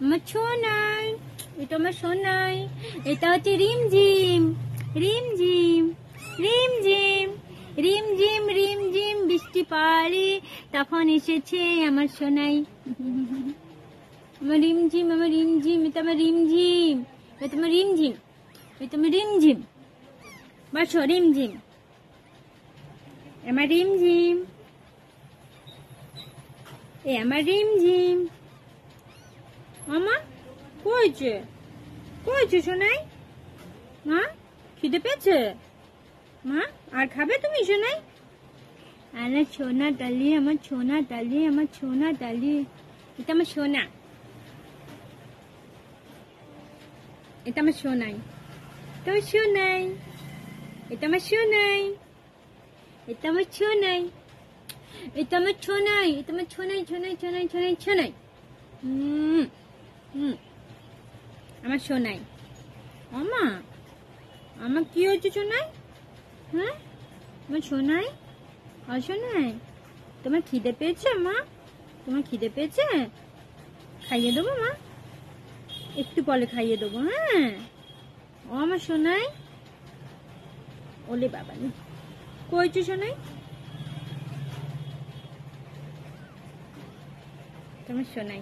আমার সোনাই, এটা আমার সোনাই। এটা হচ্ছে রিমঝিম, রিমঝিম, রিমঝিম, রিমঝিম, রিমঝিম বৃষ্টি পড়ে, তখন এসেছে আমার সোনাই। আমার রিমঝিম, আমার রিমঝিম, এটা আমার রিমঝিম, এটা আমার রিমঝিম, এটা আমার রিমঝিম। বসো রিমঝিম, আমার রিমঝিম, এ আমার রিমঝিম। মামা কইছে, কইছে সোনাই? মা খিদে পেয়েছে? মা আর খাবে তুমি সোনাই? আরে সোনা ডালি, আমার সোনা ডালি, আমার সোনা ডালি। এটা আমার সোনা, এটা আমার সোনাই, এটা আমার সোনাই, এটা আমার সোনাই, এটা আমার সোনাই, এটা আমার সোনাই, এটা আমার সোনাই, সোনাই, সোনাই, সোনাই, সোনাই। আমার সোনাই। আমা আমার কি হচ্ছে সোনাই? হ্যাঁ আমার সোনাই, সোনাই তোমার খিদে পেয়েছে? মা তোমার খিদে পেয়েছে? খাইয়ে দেবো মা, একটু পরে খাইয়ে দেবো। হ্যাঁ ও আমার সোনাই। ওলে বাবা কইছে সোনাই? তোমার সোনাই।